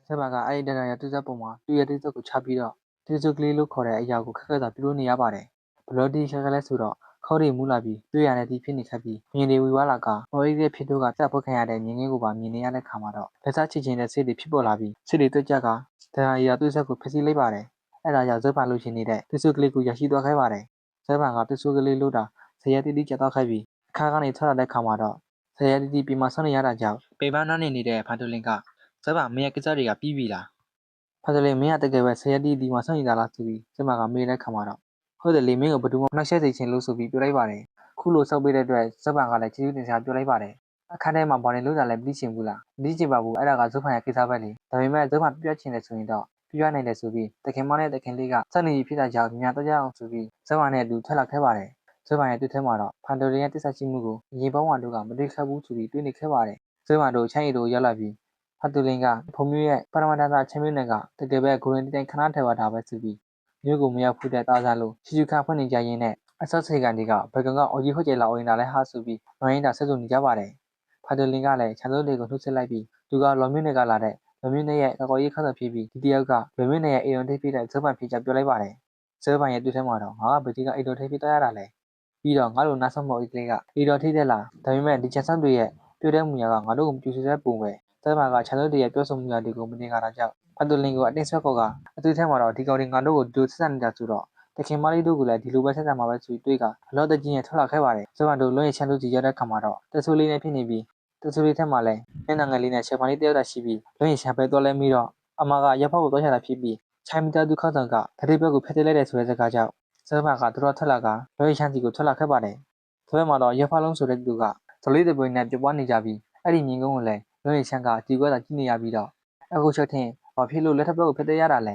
စဘာကအဲ့ဒီတရရသူစက်ပုံမှာသူ့ရဲ့တိစက်ကိုချပြီးတော့တိစက်ကလေးလို့ခေါ်တဲ့အရာကိုခက်ခက်သာပြုလို့နေရပါတယ်ဘလော့ဒီခက်ခက်လဲဆိုတော့ခေါင်းတွေမူလာပြီးတွေ့ရတဲ့ဒီဖြစ်နေခက်ပြီးမြင်တွေဝီဝါလာကဟော်ရီရဲ့ဖြစ်တို့ကစက်ဖွက်ခံရတဲ့မြင်ငင်းကိုပါမြင်နေရတဲ့ခါမှာတော့လက်စားချစ်ချင်းတဲ့စိတ်တွေဖြစ်ပေါ်လာပြီးစိတ်တွေတွက်ကြကဒရာရီယာသူ့စက်ကိုဖျက်ဆီးလိုက်ပါတယ်အဲ့ဒါကြောင့်ဇက်ပါလို့ရှင်နေတဲ့တိစက်ကလေးကိုရရှိသွားခဲ့ပါတယ်ဇက်ပါကတိစက်ကလေးလို့တာဇရက်တီတီကျတော့ခဲ့ပြီးအခါကနေထွက်လာတဲ့ခါမှာတော့ဇရက်တီတီပြီးမှဆောင်းနေရတာကြောင့်ပေပန်းနှမ်းနေတဲ့ဖာတိုလင်ကဇက်ပါမင်းရဲ့ကိစ္စတွေကပြီးပြီလားဖာတိုလင်မင်းကတကယ်ပဲဇရက်တီတီမှာဆောင်းနေတာလားဆိုပြီးဇက်ပါကမေးတဲ့ခါမှာတော့ဟုတ်တယ်လေမင်းကိုဘယ်သူမှနှောက်ယှက်စေချင်လို့ဆိုပြီးပြောလိုက်ပါတယ်ခုလိုဆောက်ပေးတဲ့အတွက်ဇက်ပန်ကလည်းကျေးဇူးတင်စရာပြောလိုက်ပါတယ်အခန်းထဲမှာဘာတွေလုပ်တာလဲမသိချင်ဘူးလားမသိချင်ပါဘူးအဲ့ဒါကဇက်ပန်ရဲ့ကိစ္စပဲလေဒါပေမဲ့ဇက်ပန်ပြချင်တယ်ဆိုရင်တော့ပြနိုင်တယ်ဆိုပြီးတခင်မနဲ့တခင်လေးကစက်နေဖြစ်တာကြောင့်ညာတော့ကြအောင်ဆိုပြီးဇက်ပန်နဲ့အတူထွက်လာခဲ့ပါတယ်ဇက်ပန်ရဲ့တွေ့ထဲမှာတော့ဖန်တိုလင်ရဲ့တစ္ဆာရှိမှုကိုရေပေါင်းဝါတို့ကမတွေ့ခဲ့ဘူးဆိုပြီးတွေ့နေခဲ့ပါတယ်ဇက်ပန်တို့ချိုင်းရီတို့ရောက်လာပြီးဖန်တိုလင်ကဖုံမျိုးရဲ့ပရမတ္တချင်းမျိုးနဲ့ကတကယ်ပဲဂိုရင်တိုင်းခဏထဲပါတာပဲဆိုပြီးမျိုးကိုမရောက်ဖူးတဲ့သားစားလို့ချီချူခါဖွင့်နေကြရင်းနဲ့အဆောက်စေကန်တွေကဘယ်ကောင်ကအော်ကြီးဟုတ်ကြလာအောင်တာလဲဟာဆိုပြီးလွန်ရင်တာဆက်စုံနေကြပါတယ်ဖာတိုလင်ကလည်းခြံစိုးတွေကိုနှုတ်ဆက်လိုက်ပြီးသူကလော်မြင့်တွေကလာတဲ့လော်မြင့်နဲ့ရဲ့ကော်ကြီးခတ်ဆဖြစ်ပြီးဒီတယောက်ကလော်မြင့်နဲ့ရဲ့အိမ်တော်ထိပ်ပြတဲ့ဇောပန်ဖြစ်ကြပြောလိုက်ပါတယ်ဇောပန်ရဲ့တွေ့ထဲမှာတော့ငါကဗတိကအိမ်တော်ထိပ်ပြသွားရတာလဲပြီးတော့ငါ့လိုနားဆောက်မော်အိတ်ကလေးကအိမ်တော်ထိပ်တဲ့လားဒါပေမဲ့ဒီခြံဆောက်တွေရဲ့တွေ့တဲ့မူရကငါတို့ကိုမပြူစေတဲ့ပုံပဲဇောပန်ကခြံစိုးတွေရဲ့ပြောဆိုမှုတွေကိုမတင်ကြတာကြောင့်ဖာတိုလင်ကိုအတင်းဆွဲခေါ်ကအတွေ့ထဲမှာတော့ဒီကောင်တွေငါတို့ကိုဒူဆက်နေတာဆိုတော့တခင်မလေးတို့ကလည်းဒီလိုပဲဆက်ဆံမှာပဲဆိုပြီးတွေးကအလော့တကြီးနဲ့ထွက်လာခဲ့ပါတယ်။ဇွန်တို့လွှင့်ချမ်းတို့ကြီးရောက်တဲ့ခါမှာတော့တဆူလေးနဲ့ဖြစ်နေပြီးတဆူလေးထက်မှလည်းမျက်နှာငယ်လေးနဲ့ရှယ်ဖာလေးတယောက်တာရှိပြီးလွှင့်ချမ်းပဲတော့လဲပြီးတော့အမကရက်ဖောက်ကိုတော့ချတာဖြစ်ပြီးချိုင်းမီတာသူခောက်တန်ကတတိဘက်ကိုဖျက်သိလိုက်တဲ့ဆိုတဲ့စကားကြောင့်ဇွန်ကတော့ထွက်လာကလွှင့်ချမ်းစီကိုထွက်လာခဲ့ပါတယ်။ဆိုမှာတော့ရက်ဖောက်လုံးဆိုတဲ့သူကဇလေးတပွေနဲ့ပြပွားနေကြပြီးအဲ့ဒီမြင်ကုန်းကိုလည်းလွှင့်ချမ်းကဒီကွက်သာကြည့်နေရပြီးတော့အခုချက်ထင်ဘာဖြစ်လို့လက်ထပ်ဘက်ကိုဖျက်သိရတာလဲ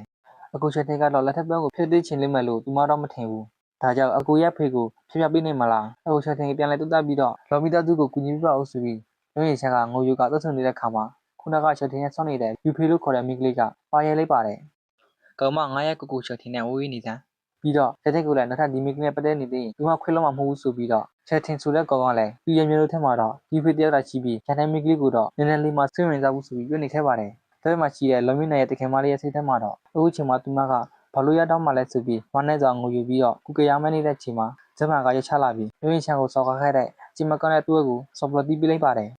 အခုချက်ထင်ကတော့လက်ထပ်ဘက်ကိုဖျက်သိချင်လိမ့်မယ်လို့သူမတော့မထင်ဘူးဒါကြောင့်အကူရဲ့ဖေကိုဖျက်ပေးနိုင်မလားအခုချက်ထင်ပြန်လဲတူးတက်ပြီးတော့လော်မီတာသူကိုကူညီပြပါဦးဆိုပြီးလွှင့်ချမ်းကငိုယူကသွတ်ဆုံနေတဲ့ခါမှာခုနကချက်ထင်ရဲ့ဆောင်းနေတဲ့ယူဖေလို့ခေါ်တဲ့မိန်းကလေးကပါရဲလိုက်ပါတယ်ကောင်မ9ရက်ကိုချက်ထင်နဲ့ဝေးနေစမ်းပြီးတော့ချက်ထင်ကိုလည်းနောက်ထပ်ဒီမိန်းကလေးပတ်တဲ့နေသေးရင်ဒီမှာခွေးလုံးမှမဟုတ်ဘူးဆိုပြီးတော့ချက်ထင်ဆိုတဲ့ကောင်ကလည်းပြည့်ရမျိုးလို့ထင်မှာတော့ယူဖေတယောက်တာရှိပြီးချက်ထင်မိန်းကလေးကိုတော့နည်းနည်းလေးမှဆွေးဝင်စားဘူးဆိုပြီးပြောနေခဲ့ပါတယ်ဒါမှရှိတဲ့လော်မီနယ်ရဲ့တခင်မလေးရဲ့စိတ်ထဲမှာတော့အခုချိန်မှာသူမကဘာလို့ရတော့မှလဲဆိုပြီးဝမ်းနဲ့စွာငိုယူပြီးတော့ကုကရမနေတဲ့ချိန်မှာဇက်မှန်ကရချလာပြီးလွှင့်ချန်ကိုစော်ကားခဲ့တဲ့ဂျင်မကန်ရဲ့သူ့ကိုစော်ပလတီးပေးလိုက်ပါတယ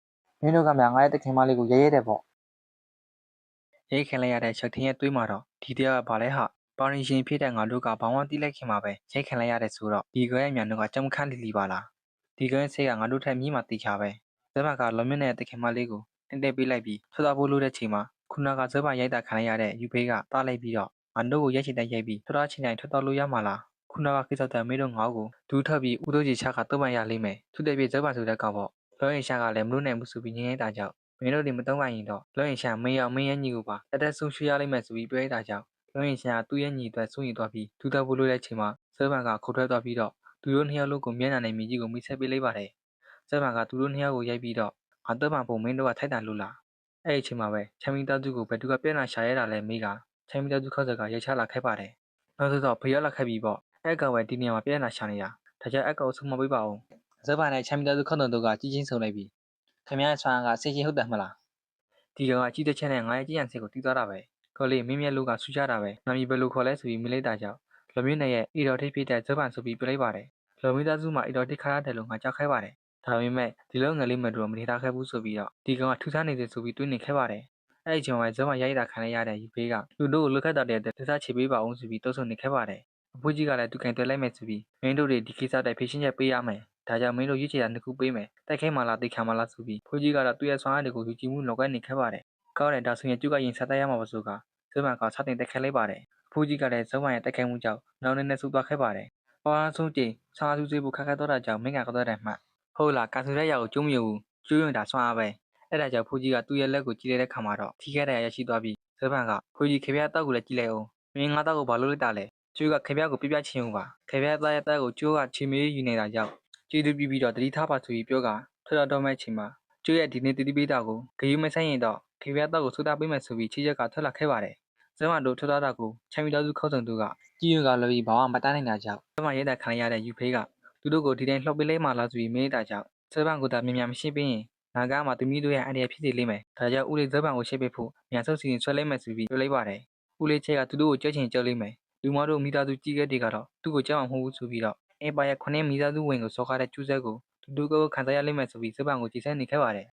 ်မင်းတို့ကများငါရဲ့တခင်မလေးကိုရဲတယ်ပေါ့ရိတ်ခင်လိုက်ရတဲ့ချက်ထင်းရဲ့တွေးမှာတော့ဒီတယောက်ကဘာလဲဟာပါရင်ရှင်ဖြစ်တဲ့ငါတို့ကဘာမှတီးလိုက်ခင်မှာပဲရိတ်ခင်လိုက်ရတယ်ဆိုတော့ဒီကွယ်ရဲ့မြန်တို့ကကြုံခန့်လီလီပါလားဒီကွယ်ရဲ့ဆေးကငါတို့ထက်မြင့်မှတီချပဲဇက်မှန်ကလော်မင်းနဲ့တခင်မလေးကိုတင်းတဲပေးလိုက်ပြီးထွက်သွားဖို့လို့တဲ့ချိန်မှာခုနကဇက်မှန်ရိုက်တာခံလိုက်ရတဲ့ယူဖေးကတားလိုက်ပြီးတော့ငါတို့ကိုရိုက်ချင်တဲ့ရိုက်ပြီးထွက်သွားချင်တိုင်းထွက်သွားလို့ရမှာလားခုနကကိစ္စတဲ့မင်းတို့ငါ့ကိုဒူးထပ်ပြီးဥဒိုးကြီးချကတုံးပန်ရလိမ့်မယ်သူတဲ့ပြေဇက်မှန်ဆိုတဲ့ကောင်ပေါ့လောရင်ရှာကလည်းမလို့နိုင်ဘူးဆိုပြီးငင်းနေတာကြောင့်မင်းတို့ဒီမတုံးပန်ရင်တော့လောရင်ရှာမင်းရောက်မင်းရဲ့ညီကိုပါတက်ဆုံရွှေရလိမ့်မယ်ဆိုပြီးပြောလိုက်တာကြောင့်လောရင်ရှာသူ့ရဲ့ညီအတွက်စိုးရင်သွားပြီးဒူးတော့ဖို့လို့တဲ့ချိန်မှာဇက်မှန်ကခုတ်ထွက်သွားပြီးတော့သူတို့နှစ်ယောက်လုံးကိုမျက်နှာနဲ့မြင်ကြီးကိုမိဆက်ပေးလိုက်ပါတယ်ဇက်မှန်ကသူတို့နှစ်ယောက်ကိုရိုက်ပြီးတော့ငါတော့မှပုံမင်းတို့ကထိုက်တန်လို့လားအဲ့ဒီချိန်မှာပဲချမ်းမီတာသူကိုဘယ်သူကပြက်နာရှာရတာလဲမေးကချမ်းမီတာသူခောက်စကရိုက်ချလာခဲ့ပါတယ်နောက်ဆိုတော့ဖေရလာခဲ့ပြီးပေါ့အဲ့ကောင်ပဲဒီနေရာမှာပြက်နာရှာနေတာဒါကြောင့်အဲ့ကောင်ဆုံးမပေးပါဦးဇက်ပါနဲ့ချမ်းမီတာသူခောက်တို့ကကြီးချင်းဆုံလိုက်ပြီးခင်ဗျားဆွမ်းကစိတ်ချင်းဟုတ်တယ်မလားဒီကောင်ကကြီးတဲ့ချက်နဲ့ငါရဲ့ကြည်ရန်စစ်ကိုတီးသွားတာပဲခေါ်လေမင်းမြက်လူကဆူချတာပဲနာမည်ဘယ်လိုခေါ်လဲဆိုပြီးမိလိုက်တာကြောင့်လော်မြင့်နဲ့ရဲ့အီတော်ထိပ်ပြတဲ့ဇက်ပန်ဆိုပြီးပြလိုက်ပါတယ်လော်မီတာစုမှာအီတော်ထိပ်ခါရတယ်လို့ငါကြောက်ခဲ့ပါတယ်ဒါပေမဲ့ဒီလိုငယ်လေးမတို့မနေထားခဲ့ဘူးဆိုပြီးတော့ဒီကောင်ကထူးဆန်းနေတယ်ဆိုပြီးတွေးနေခဲ့ပါတယ်အဲ့ဒီချိန်မှာဇက်ပန်ရိုက်တာခံရတဲ့ယူဖေးကလူတို့ကိုလွတ်ခတ်တော့တဲ့တစားချေပေးပါအောင်ဆိုပြီးတောက်ဆုံနေခဲ့ပါတယ်အဖိုးကြီးကလည်းသူကင်တွဲလိုက်မယ်ဆိုပြီးမင်းတို့တွေဒီကိစ္စတိုက်ဖြေရှင်းချက်ပေးရမယ်ဒါကြောင့်မင်းတို့ရွေးချယ်တာနှစ်ခုပေးမယ်တိုက်ခိုက်မှလားတိတ်ခံမလားဆိုပြီးဖိုးကြီးကတော့သူ့ရဲ့ဆွမ်းအားတွေကိုယူကြည်မှုလောကနေခဲ့ပါတယ်ကောင်းတယ်ဒါဆိုရင်ကျုပ်ကရင်ဆက်တိုက်ရမှာပါဆိုကဇက်မှန်ကစတင်တက်ခဲလိုက်ပါတယ်ဖိုးကြီးကလည်းဇက်မှန်ရဲ့တက်ခဲမှုကြောင့်နောက်နေနဲ့ဆူသွားခဲ့ပါတယ်။အော်ဆုံးကြိမ်ဆာဆူစေဖို့ခက်ခဲတော့တာကြောင့်မင်းကတော့တဲ့မှဟုတ်လားကာဆူတဲ့ရာကိုကျုံးမြူကျွေးရင်ဒါဆွမ်းအားပဲအဲ့ဒါကြောင့်ဖိုးကြီးကသူ့ရဲ့လက်ကိုကြည့်လိုက်တဲ့ခါမှာတော့ထိခဲ့တဲ့ရရှိသွားပြီးဇက်မှန်ကဖိုးကြီးခေပြားတောက်ကိုလည်းကြည့်လိုက်အောင်မင်းငါတောက်ကိုဘာလို့လိုက်တာလဲကျွေးကခေပြားကိုပြပြချင်းဦးပါခေပြားသားရဲ့တက်ကိုကျိုးကချီမေးယူနေတာကြောင့်ကျေးဇူးပြုပြီးတော့တတိထားပါဆိုပြီးပြောကထွက်တော့မဲ့ချိန်မှာကျွေးရဲ့ဒီနေ့တတိပေးတာကိုဂယုမဆိုင်ရင်တော့ခေပြားတောက်ကိုစူတာပေးမယ်ဆိုပြီးချီချက်ကထွက်လာခဲ့ပါတယ်ဇက်မှန်တို့ထွက်သွားတာကိုချမ်းမီတော်စုခောက်စုံတို့ကကြည်ရွကလည်းဘာမှမတန်းနိုင်တာကြောင့်ဇက်မှန်ရဲတဲ့ခံရတဲ့ယူဖေးကသူတို့ကိုဒီတိုင်းလှော့ပေးလိုက်မှလားဆိုပြီးမေးတာကြောင့်ဇက်မှန်ကသာမြင်မရှိပေးရင် ငါကမှသူမိတို့ရဲ့အန်ဒီရဲ့ဖြစ်စီလိမ့်မယ်ဒါကြောင့်ဦးလေးဇက်ပံကိုရှေ့ပေးဖို့မြန်ဆုပ်စီရင်ဆွဲလိုက်မယ်ဆိုပြီးပြောလိုက်ပါတယ်ဦးလေးချက်ကသူတို့ကိုကြက်ချင်ကြောက်လိမ့်မယ်လူမတို့မိသားစုကြီးကဲတွေကတော့သူ့ကိုကြောက်အောင်မဟုတ်ဘူးဆိုပြီးတော့အင်ပါရဲ့9မိသားစုဝင်ကိုစော်ကားတဲ့ကျူးဆက်ကိုသူတို့ကခံစားရလိမ့်မယ်ဆိုပြီးဇက်ပံကိုကြည်စဲနေခဲ့ပါတယ်